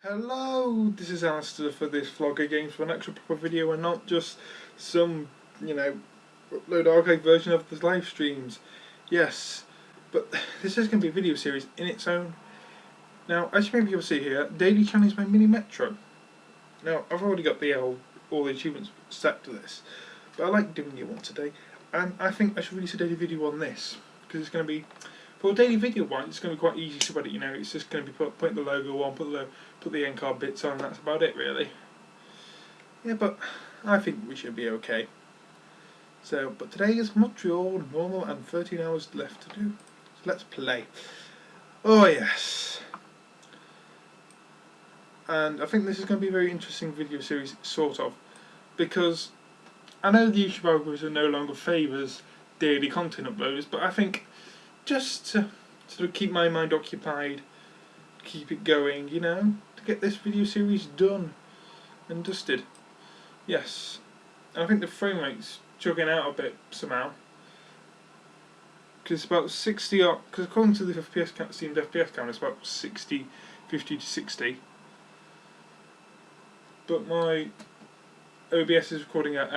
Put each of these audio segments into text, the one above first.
Hello, this is Alistair for this Vlogger Games for an actual proper video and not just some, upload archive version of the live streams. Yes, but this is going to be a video series in its own. Now, as you may be able to see here, Daily Challenge my Mini Metro. Now, I've already got all the achievements set to this, but I like doing you one today, and I think I should release a daily video on this, because it's going to be, for a daily video one, it's going to be quite easy to edit, it's just going to be putting the logo on, put the end card bits on, that's about it really. Yeah, but I think we should be okay. So, but today is Montreal, normal, and 13 hours left to do. So let's play. Oh yes. And I think this is going to be a very interesting video series, sort of, because I know the YouTube algorithm no longer favours daily content uploaders, but I think just to sort of keep my mind occupied, keep it going, to get this video series done and dusted. Yes, and I think the frame rate's chugging out a bit somehow, because it's about 60 up, because according to the FPS count, Steam FPS count, it's about 50 to 60. But my OBS is recording at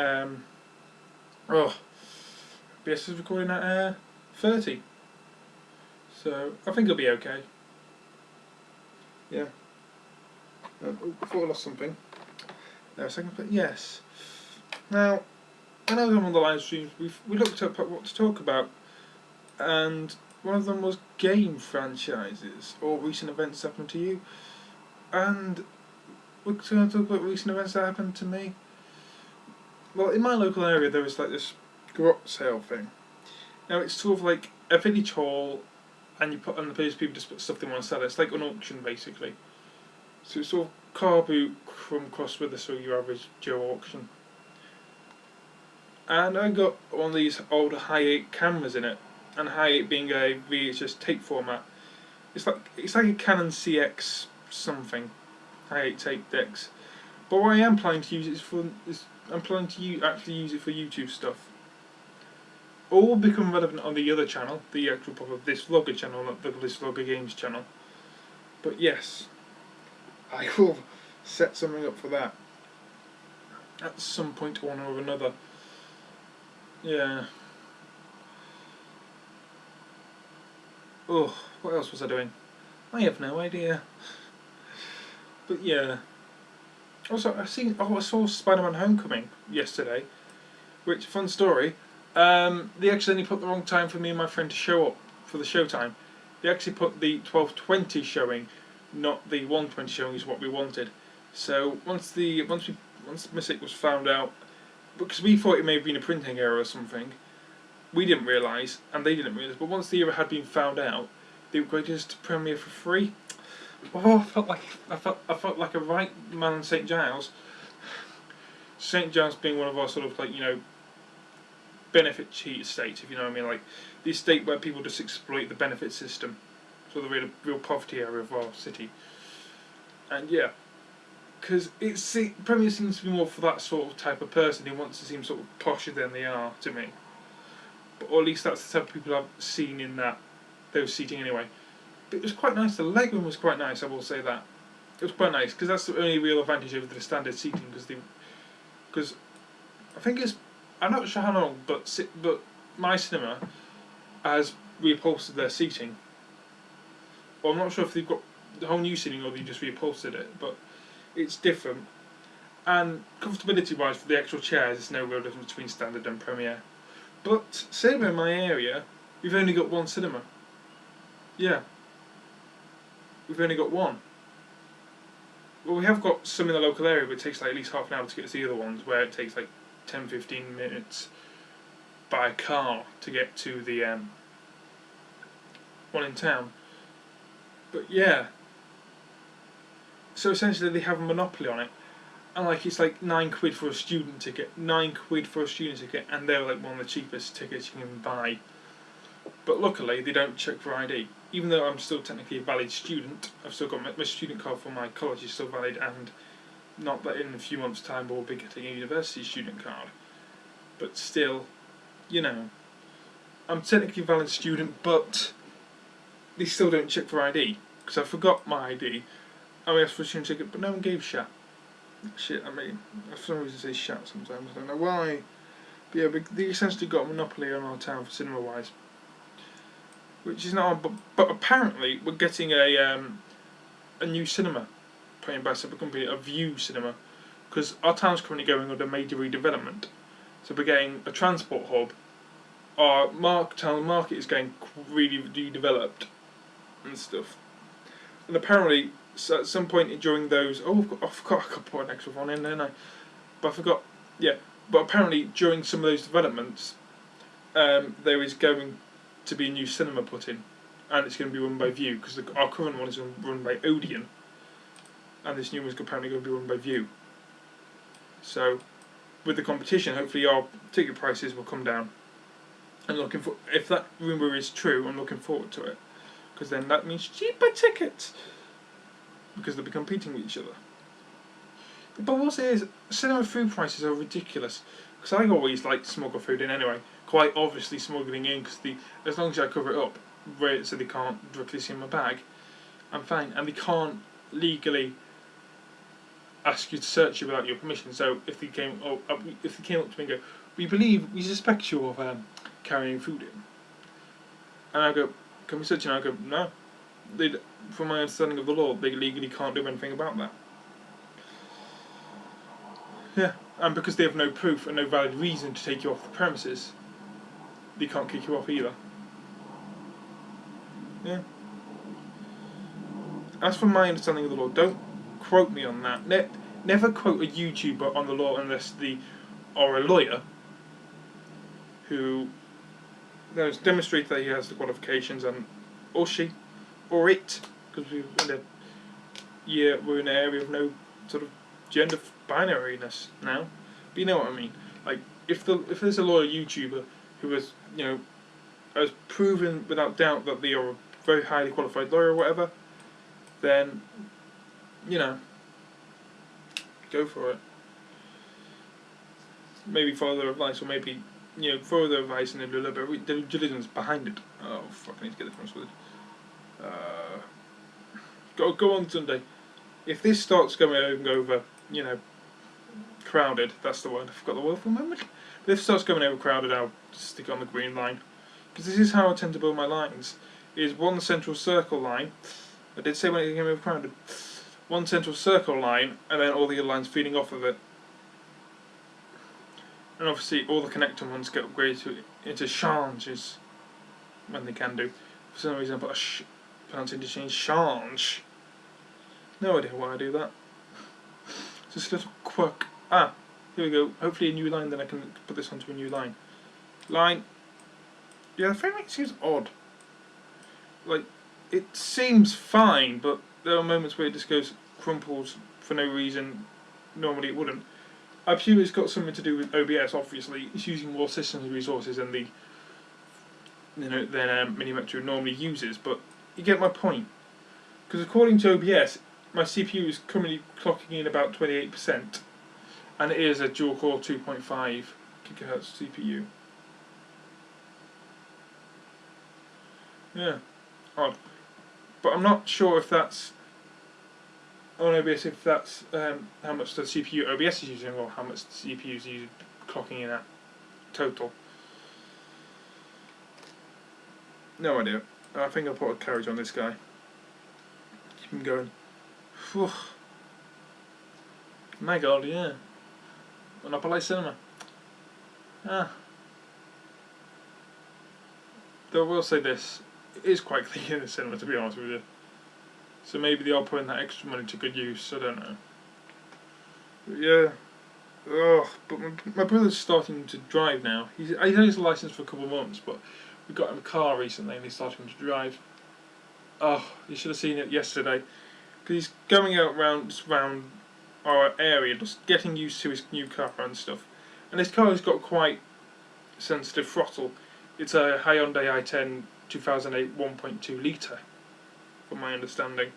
OBS is recording at 30. So I think it'll be okay. Yeah. Oh, I thought I lost something. There a second, but yes. Now, I know I'm on the live streams. We looked up at what to talk about, and one of them was game franchises or recent events that happened to you, and we're going to talk about recent events that happened to me. Well, in my local area there was like this garage sale thing. Now it's sort of like a village hall, and you put on the page, people just put stuff they want to sell. It's like an auction basically. So it's sort of car boot from cross with the your average Joe auction. And I got one of these old Hi8 cameras in it, and Hi8 being a VHS tape format. It's like a Canon CX something. Hi8 tape decks. But what I am planning to use it is I'm planning to actually use it for YouTube stuff. All will become relevant on the other channel, the actual proper This Vlogger channel, not the This Vlogger Games channel. But yes, I will set something up for that at some point one or another. Yeah. Oh, what else was I doing? I have no idea. But yeah. Also, I saw Spider-Man Homecoming yesterday, which, fun story, they accidentally put the wrong time for me and my friend to show up for the showtime. They actually put the 12:20 showing, not the 1:20 showing is what we wanted. So once the mistake was found out, because we thought it may have been a printing error or something, we didn't realise, and they didn't realise, but once the error had been found out, they upgraded us to Premiere for free. Oh, I felt like a right man in St. Giles. St. Giles being one of our sort of benefit cheat estates, if you know what I mean, like the estate where people just exploit the benefit system, so the real poverty area of our city. And yeah, because Premier seems to be more for that sort of type of person who wants to seem sort of posher than they are to me. But or at least that's the type of people I've seen in those seating anyway. But it was quite nice. The legroom was quite nice, I will say that. It was quite nice, because that's the only real advantage over the standard seating, because I think I'm not sure how long, but my cinema has reupholstered their seating. Well, I'm not sure if they've got the whole new seating or they just reupholstered it, but it's different. And comfortability-wise, for the actual chairs, there's no real difference between standard and Premiere. But cinema in my area, we've only got one cinema. Yeah. We've only got one. Well, we have got some in the local area, but it takes like at least half an hour to get to the other ones, where it takes like 10-15 minutes by car to get to the one in town. But yeah, so essentially they have a monopoly on it, and it's like £9 for a student ticket, and they're like one of the cheapest tickets you can buy. But luckily they don't check for ID. Even though I'm still technically a valid student, I've still got my student card from my college is still valid, and not that in a few months' time we'll be getting a university student card. But still, I'm technically a valid student, but they still don't check for ID, because I forgot my ID, I asked for a tune ticket, but no one gave shit. Shit, I mean, for some reason say shat sometimes, I don't know why. But yeah, they essentially got a monopoly on our town for cinema wise. Which is not on, but apparently we're getting a new cinema put in by a separate company, a View cinema. Because our town's currently going under major redevelopment. So we're getting a transport hub. Our town market is getting really redeveloped and stuff. And apparently, so at some point during those, I forgot I could put an extra one in, didn't I? But I forgot. Yeah, but apparently during some of those developments, there is going to be a new cinema put in, and it's going to be run by View because our current one is run by Odeon, and this new one's apparently going to be run by View. So, with the competition, hopefully our ticket prices will come down. And looking for, if that rumour is true, I'm looking forward to it, because then that means cheaper tickets, because they'll be competing with each other. But what I'll say is, cinema food prices are ridiculous, because I always like to smuggle food in anyway. Quite obviously smuggling in, because as long as I cover it up, so they can't directly see in my bag, I'm fine. And they can't legally ask you to search you without your permission. So if they came up to me and go, we suspect you of carrying food in, and I go, can we search you? And I go, no. From my understanding of the law, they legally can't do anything about that. Yeah, and because they have no proof and no valid reason to take you off the premises, they can't kick you off either. Yeah. As for my understanding of the law, don't quote me on that. Never quote a YouTuber on the law unless or a lawyer who has demonstrated that he has the qualifications, or she, or it, because we're in an area of no sort of gender binariness now. But you know what I mean. Like if there's a lawyer YouTuber who has has proven without doubt that they are a very highly qualified lawyer or whatever, then go for it. Maybe follow their advice, or maybe follow their advice and then do a little bit of diligence behind it. Oh fuck! I need to get the front with it. Go on Sunday. If this starts going over, crowded. That's the word. I forgot the word for a moment. But if it starts going over crowded, I'll stick it on the green line. Because this is how I tend to build my lines. Is one central circle line. I did say when it came over crowded. One central circle line, and then all the other lines feeding off of it. And obviously, all the connector ones get upgraded into changes when they can do. For some reason, I put a pronounce interchange change. No idea why I do that. Just a little quirk. Here we go. Hopefully, a new line. Then I can put this onto a new line. Line. Yeah, the frame rate seems odd. Like, it seems fine, but there are moments where it just goes crumples for no reason. Normally, it wouldn't. I presume it's got something to do with OBS. Obviously, it's using more systems resources than Minimetro normally uses. But you get my point. Because according to OBS, my CPU is currently clocking in about 28%, and it is a dual-core 2.5 GHz CPU. Yeah, odd. But I'm not sure if that's on OBS, if that's how much the CPU OBS is using, or how much the CPU is clocking in at total. No idea. I think I'll put a carriage on this guy. Keep him going. Whew. My god, yeah. Monopoly Cinema. Though I will say this, it is quite clean in the cinema, to be honest with you. So maybe they are putting that extra money to good use, I don't know. But yeah. But my brother's starting to drive now. He's had his license for a couple of months, but we got him a car recently and he's starting to drive. You should have seen it yesterday. Because he's going out around our area, just getting used to his new car and stuff. And his car has got quite sensitive throttle. It's a Hyundai i10 2008 1.2 litre, from my understanding.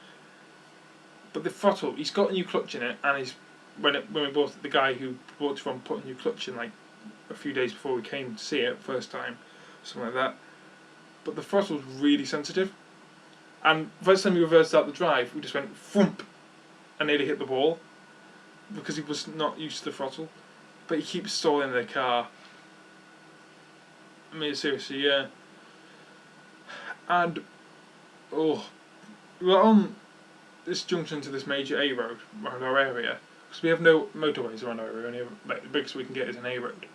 But the throttle, he's got a new clutch in it, and when we bought it, the guy who bought it from put a new clutch in like a few days before we came to see it first time, something like that. But the throttle's really sensitive, and first time we reversed out the drive, we just went thump, and nearly hit the wall because he was not used to the throttle. But he keeps stalling the car. I mean, seriously, yeah. And we're on this junction to this major A road around our area because we have no motorways around our area. Only the biggest we can get is an A road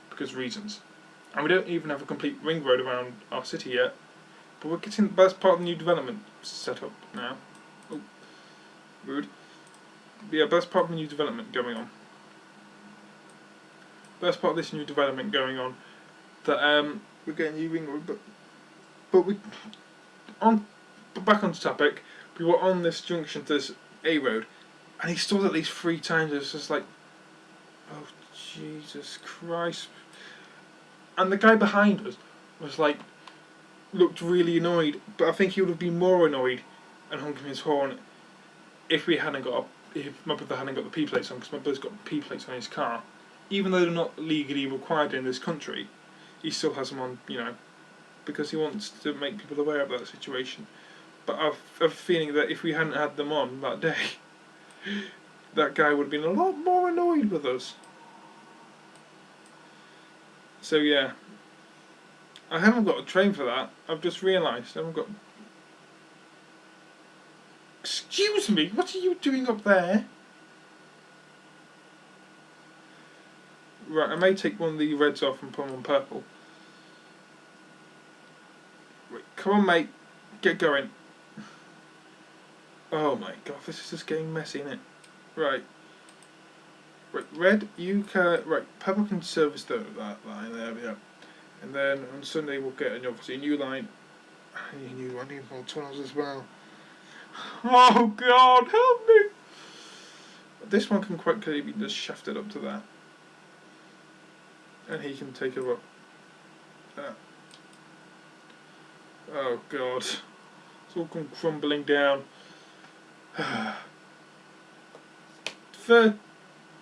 because of reasons. And we don't even have a complete ring road around our city yet. But we're getting that's part of the new development set up now. Oh, rude. Yeah, that's part of the new development going on. That's part of this new development going on. That we're getting a new ring road, but we back onto topic. We were on this junction to this A road, and he stalled at least 3 times. It's just like, oh Jesus Christ! And the guy behind us was like, looked really annoyed. But I think he would have been more annoyed and honking his horn if my brother hadn't got the P plates on, because my brother's got P plates on his car. Even though they're not legally required in this country, he still has them on, because he wants to make people aware of that situation. But I've a feeling that if we hadn't had them on that day, that guy would have been a lot more annoyed with us. So yeah, I haven't got a train for that. I've just realised I haven't got. Excuse me, what are you doing up there? Right, I may take one of the reds off and put them on purple. Wait, come on, mate, get going. Oh my god, this is just getting messy, isn't it? Right, red, you can. Right, purple can service that line there, yeah. And then on Sunday we'll get obviously a new line. I need more tunnels as well. Oh God, help me! This one can quite clearly be just shafted up to that, and he can take it up. Oh God, it's all come crumbling down. For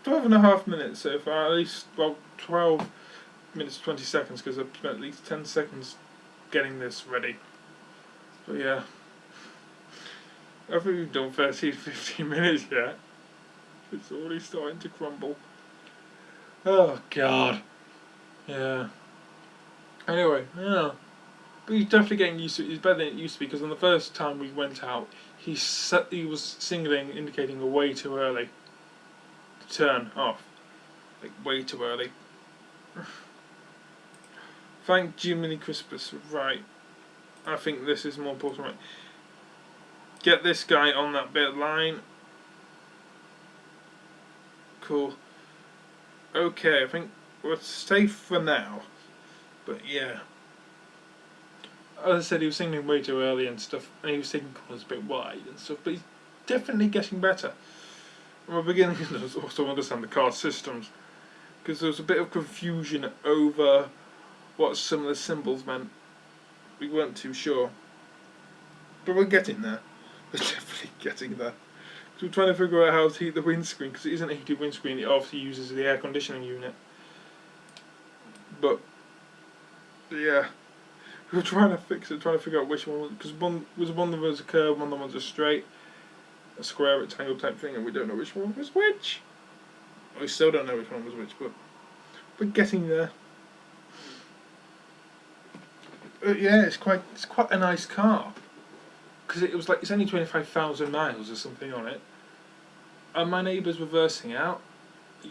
12.5 minutes so far, at least 12 minutes 20 seconds, because I've spent at least 10 seconds getting this ready. But yeah, I think we've done 13-15 minutes yet. It's already starting to crumble. Oh God. Yeah. Anyway, yeah. But he's definitely getting used to it. He's better than it used to be, because on the first time we went out, he was signaling, indicating we're way too early to turn off. Like, way too early. Thank Jiminy Crispus. Right. I think this is more important. Right. Get this guy on that bit of line. Cool. Okay, I think we're safe for now. But yeah. As I said, he was signaling way too early and stuff, and he was taking corners a bit wide and stuff, but he's definitely getting better. And we're beginning to also understand the car systems, because there was a bit of confusion over what some of the symbols meant. We weren't too sure. But we're getting there. We're definitely getting there. So we're trying to figure out how to heat the windscreen, because it isn't a heated windscreen, it obviously uses the air conditioning unit. But yeah, we were trying to fix it, trying to figure out which one, because one of them was a curve, one of them was a straight, a square rectangle type thing, and we don't know which one was which. We still don't know which one was which, but we're getting there. Yeah, it's quite a nice car, because it's only 25,000 miles or something on it, and my neighbour's reversing out.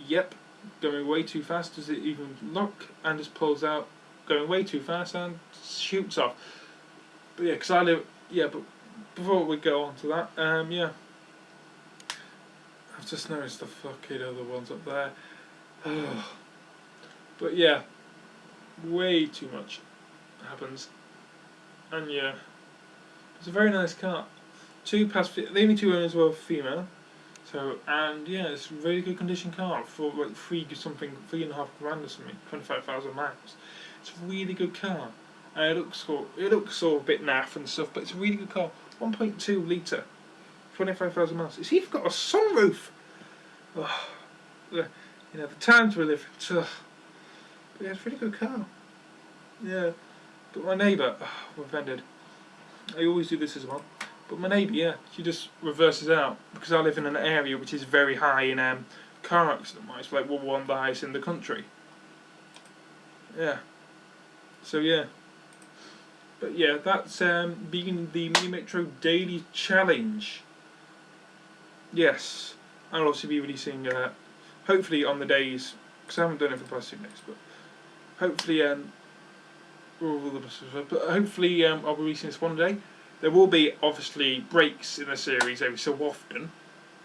Yep, going way too fast. Does it even look and just pulls out, going way too fast and shoots off. But yeah, because I live. Yeah, but before we go on to that, yeah, I've just noticed the fucking other ones up there. But yeah, way too much happens, and yeah, it's a very nice car. The only 2 owners were female, so, and yeah, it's a really good condition car for like 3.5 grand or something, 25,000 miles. It's a really good car, and it looks sort of a bit naff and stuff, but it's a really good car. 1.2 litre, 25,000 miles. It's even got a sunroof. Oh, the times we live in. But yeah, it's a really good car. Yeah. But my neighbour, we're offended. I always do this as well. But my neighbour, yeah, she just reverses out because I live in an area which is very high in car accident wise, like one of the highest in the country. Yeah. So yeah. But yeah, that's being the Mini Metro Daily Challenge. Yes, I'll also be releasing hopefully on the days, because I haven't done it for the past 2 days, but hopefully I'll be releasing this one day. There will be obviously breaks in the series every so often.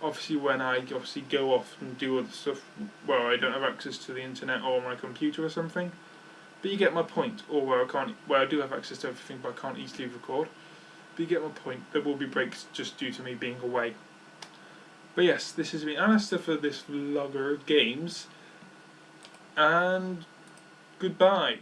Obviously when I go off and do other stuff where I don't have access to the internet or my computer or something. But you get my point. Or where I do have access to everything but I can't easily record. But you get my point. There will be breaks just due to me being away. But yes, this has been Alistair for this vlogger of games. And goodbye.